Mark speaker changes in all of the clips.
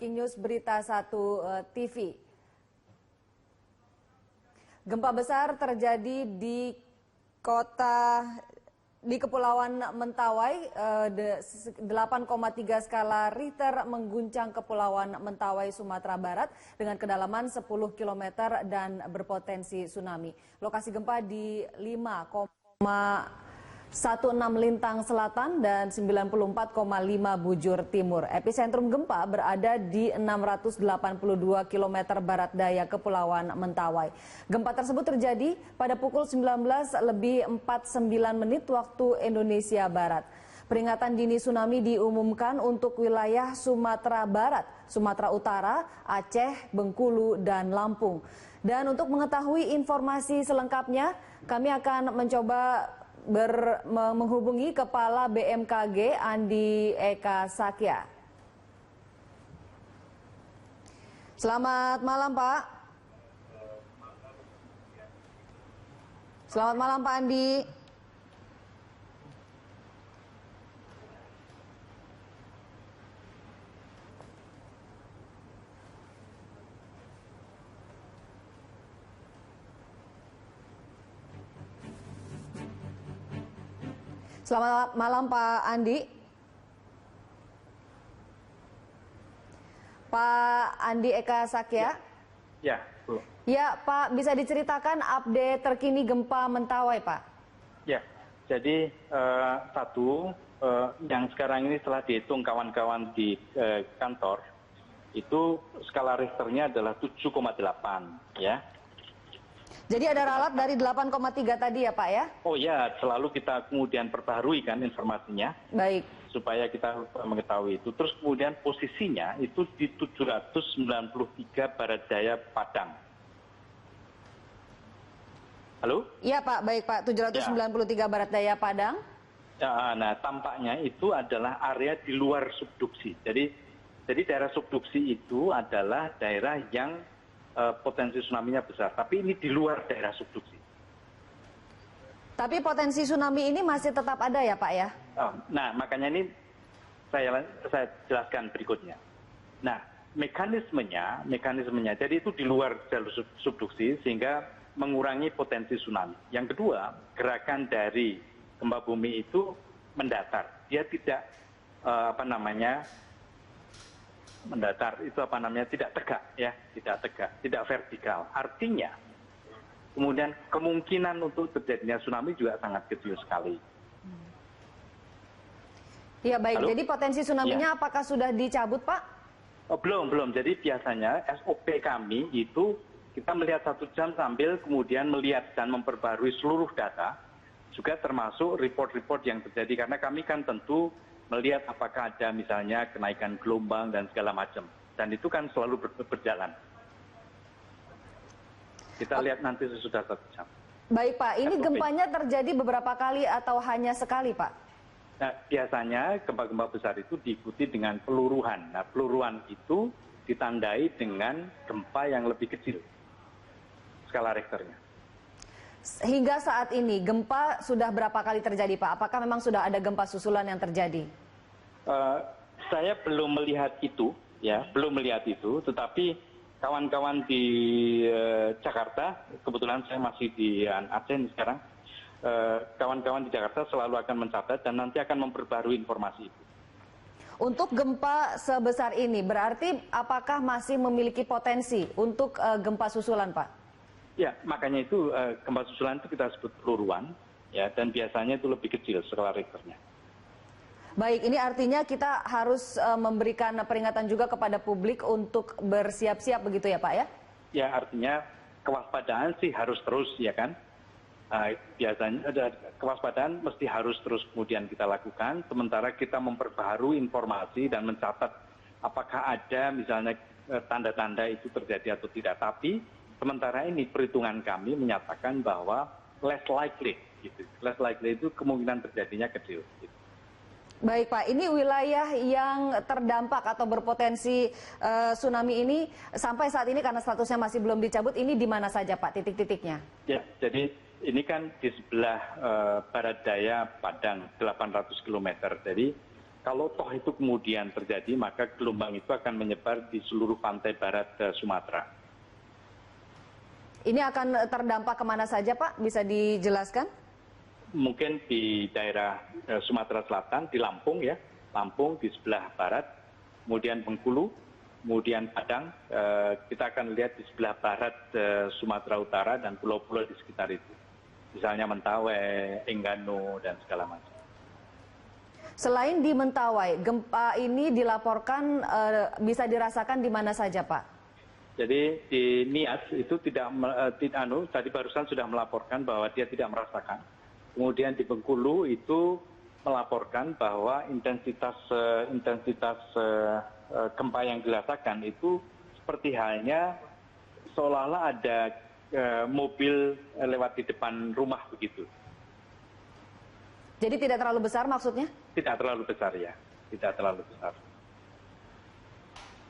Speaker 1: Breaking News Berita 1 TV. Gempa besar terjadi di Kepulauan Mentawai, 8,3 skala Richter mengguncang Kepulauan Mentawai, Sumatera Barat dengan kedalaman 10 km dan berpotensi tsunami. Lokasi gempa di 5,16 Lintang Selatan dan 94,5 Bujur Timur. Epicentrum gempa berada di 682 km barat daya Kepulauan Mentawai. Gempa tersebut terjadi pada pukul 19:49 waktu Indonesia Barat. Peringatan dini tsunami diumumkan untuk wilayah Sumatera Barat, Sumatera Utara, Aceh, Bengkulu, dan Lampung. Dan untuk mengetahui informasi selengkapnya, kami akan mencoba menghubungi Kepala BMKG Andi Eka Sakya. Selamat malam, Pak. Selamat malam, Pak Andi. Selamat malam, Pak Andi. Pak Andi Eka Sakya.
Speaker 2: Ya, Bu.
Speaker 1: Ya, Pak, bisa diceritakan update terkini gempa Mentawai, Pak?
Speaker 2: Ya, jadi yang sekarang ini setelah dihitung kawan-kawan di kantor, itu skala Richternya adalah 7,8, ya.
Speaker 1: Jadi ada ralat dari 8,3 tadi ya, Pak, ya?
Speaker 2: Oh ya, selalu kita kemudian perbaharui kan informasinya.
Speaker 1: Baik.
Speaker 2: Supaya kita mengetahui itu. Terus kemudian posisinya itu di 793 barat daya Padang. Halo?
Speaker 1: Iya, Pak, baik, Pak. 793 barat daya Padang.
Speaker 2: Ya, nah, tampaknya itu adalah area di luar subduksi. Jadi daerah subduksi itu adalah daerah yang potensi tsunami-nya besar, tapi ini di luar daerah subduksi.
Speaker 1: Tapi potensi tsunami ini masih tetap ada ya, Pak, ya?
Speaker 2: Nah, makanya ini saya jelaskan berikutnya. Nah, mekanismenya, jadi itu di luar jalur subduksi sehingga mengurangi potensi tsunami. Yang kedua, gerakan dari gempa bumi itu mendatar. Dia tidak mendatar itu tidak tegak, ya, tidak tegak, tidak vertikal. Artinya kemudian kemungkinan untuk terjadinya tsunami juga sangat kecil sekali.
Speaker 1: Ya, baik.
Speaker 2: Halo?
Speaker 1: Jadi potensi tsunami-nya
Speaker 2: Ya.
Speaker 1: apakah sudah dicabut, Pak?
Speaker 2: Belum. Jadi biasanya SOP kami itu kita melihat 1 jam sambil kemudian melihat dan memperbarui seluruh data, juga termasuk report-report yang terjadi, karena kami kan tentu melihat apakah ada misalnya kenaikan gelombang dan segala macam. Dan itu kan selalu berjalan. Kita lihat nanti sesudah 1 jam.
Speaker 1: Baik, Pak. Ini gempanya terjadi beberapa kali atau hanya sekali, Pak?
Speaker 2: Nah, biasanya gempa-gempa besar itu diikuti dengan peluruhan. Nah, peluruhan itu ditandai dengan gempa yang lebih kecil skala Richternya.
Speaker 1: Hingga saat ini, gempa sudah berapa kali terjadi, Pak? Apakah memang sudah ada gempa susulan yang terjadi?
Speaker 2: Saya belum melihat itu, ya, tetapi kawan-kawan di Jakarta, kebetulan saya masih di Aceh sekarang, kawan-kawan di Jakarta selalu akan mencatat dan nanti akan memperbarui informasi itu.
Speaker 1: Untuk gempa sebesar ini, berarti apakah masih memiliki potensi untuk gempa susulan, Pak?
Speaker 2: Ya, makanya itu gempa susulan itu kita sebut peluruan, ya, dan biasanya itu lebih kecil skala Richternya.
Speaker 1: Baik, ini artinya kita harus memberikan peringatan juga kepada publik untuk bersiap-siap begitu ya, Pak, ya?
Speaker 2: Ya, artinya kewaspadaan sih harus terus, ya kan? Biasanya ada kewaspadaan mesti harus terus kemudian kita lakukan, sementara kita memperbaharui informasi dan mencatat apakah ada misalnya tanda-tanda itu terjadi atau tidak. Tapi sementara ini perhitungan kami menyatakan bahwa less likely, gitu. Less likely itu kemungkinan terjadinya kecil. Gitu.
Speaker 1: Baik, Pak, ini wilayah yang terdampak atau berpotensi tsunami ini sampai saat ini karena statusnya masih belum dicabut, ini di mana saja, Pak, titik-titiknya?
Speaker 2: Ya, jadi ini kan di sebelah barat daya Padang 800 km. Jadi Kalau toh itu kemudian terjadi, maka gelombang itu akan menyebar di seluruh pantai barat Sumatera.
Speaker 1: Ini akan terdampak kemana saja, Pak? Bisa dijelaskan?
Speaker 2: Mungkin di daerah Sumatera Selatan, di Lampung ya, Lampung di sebelah barat, kemudian Bengkulu, kemudian Padang, kita akan lihat di sebelah barat Sumatera Utara dan pulau-pulau di sekitar itu. Misalnya Mentawai, Enggano, dan segala macam.
Speaker 3: Selain di Mentawai, gempa ini dilaporkan bisa dirasakan di mana saja, Pak?
Speaker 2: Jadi di Nias itu tadi barusan sudah melaporkan bahwa dia tidak merasakan. Kemudian di Bengkulu itu melaporkan bahwa intensitas gempa yang dirasakan itu seperti halnya seolah-olah ada mobil lewat di depan rumah begitu.
Speaker 1: Jadi tidak terlalu besar maksudnya?
Speaker 2: Tidak terlalu besar ya, tidak terlalu besar.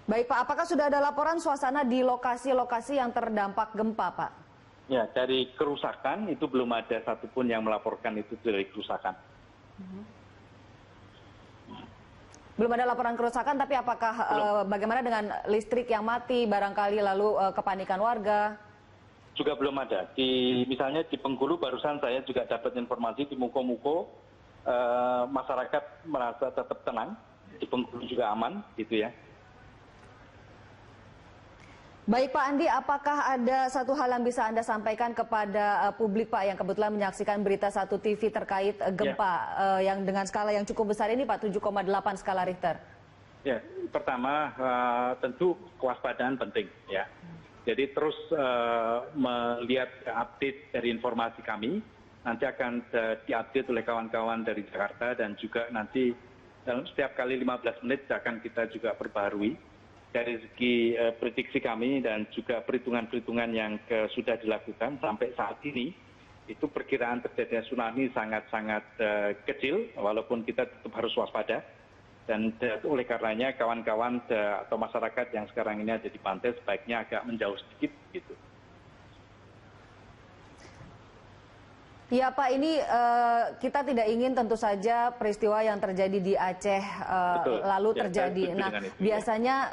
Speaker 1: Baik Pak, apakah sudah ada laporan suasana di lokasi-lokasi yang terdampak gempa Pak?
Speaker 2: Ya, dari kerusakan itu belum ada satupun yang melaporkan itu dari kerusakan.
Speaker 1: Belum ada laporan kerusakan, tapi apakah bagaimana dengan listrik yang mati barangkali lalu kepanikan warga?
Speaker 2: Juga belum ada. Misalnya di Bengkulu barusan saya juga dapat informasi di Muko-Muko masyarakat merasa tetap tenang, di Bengkulu juga aman gitu ya.
Speaker 1: Baik Pak Andi, apakah ada satu hal yang bisa Anda sampaikan kepada publik Pak yang kebetulan menyaksikan berita satu TV terkait gempa yang dengan skala yang cukup besar ini Pak, 7,8 skala Richter?
Speaker 2: Ya, pertama tentu kewaspadaan penting ya. Jadi terus melihat update dari informasi kami, nanti akan diupdate oleh kawan-kawan dari Jakarta dan juga nanti dalam setiap kali 15 menit akan kita juga perbaharui. Dari segi prediksi kami dan juga perhitungan-perhitungan yang sudah dilakukan sampai saat ini, itu perkiraan terjadinya tsunami sangat-sangat kecil, walaupun kita tetap harus waspada. Dan oleh karenanya kawan-kawan atau masyarakat yang sekarang ini ada di pantai sebaiknya agak menjauh sedikit gitu.
Speaker 1: Ya Pak, ini kita tidak ingin tentu saja peristiwa yang terjadi di Aceh lalu terjadi. Nah, biasanya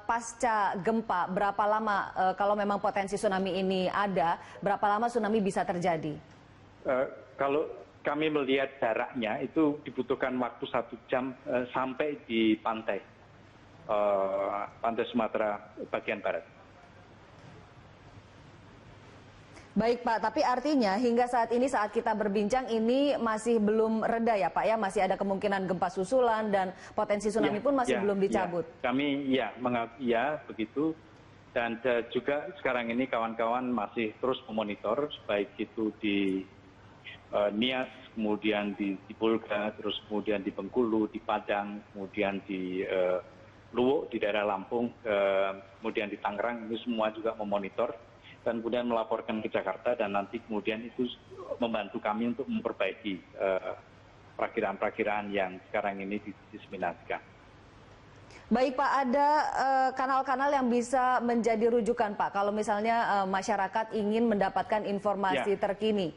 Speaker 1: pasca gempa berapa lama kalau memang potensi tsunami ini ada, berapa lama tsunami bisa terjadi?
Speaker 2: Kalau kami melihat jaraknya itu dibutuhkan waktu 1 jam sampai di pantai Sumatera bagian barat.
Speaker 1: Baik Pak, tapi artinya hingga saat ini saat kita berbincang ini masih belum reda ya Pak ya, masih ada kemungkinan gempa susulan dan potensi tsunami pun masih belum dicabut.
Speaker 2: Ya. Kami begitu, dan juga sekarang ini kawan-kawan masih terus memonitor baik itu di Nias, kemudian di Bolga, terus kemudian di Bengkulu, di Padang, kemudian di Luwu di daerah Lampung, kemudian di Tangerang, ini semua juga memonitor dan kemudian melaporkan ke Jakarta dan nanti kemudian itu membantu kami untuk memperbaiki perakiraan-perakiraan yang sekarang ini diseminasikan.
Speaker 1: Baik Pak, ada kanal-kanal yang bisa menjadi rujukan Pak kalau misalnya masyarakat ingin mendapatkan informasi terkini?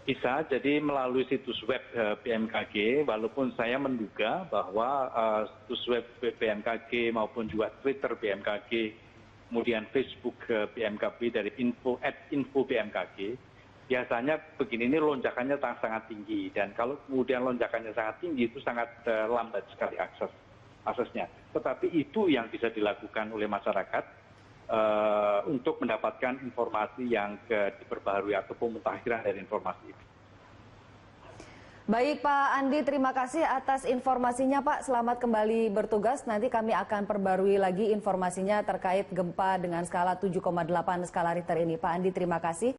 Speaker 2: Bisa, jadi melalui situs web BMKG, walaupun saya menduga bahwa situs web BMKG maupun juga Twitter BMKG, kemudian Facebook BMKG dari info BMKG, biasanya begini, ini lonjakannya sangat tinggi, dan kalau kemudian lonjakannya sangat tinggi itu sangat lambat sekali aksesnya. Tetapi itu yang bisa dilakukan oleh masyarakat untuk mendapatkan informasi yang diperbaharui atau pemutakhiran dari informasi itu.
Speaker 1: Baik Pak Andi, terima kasih atas informasinya Pak. Selamat kembali bertugas. Nanti kami akan perbarui lagi informasinya terkait gempa dengan skala 7,8 skala Richter ini. Pak Andi, terima kasih.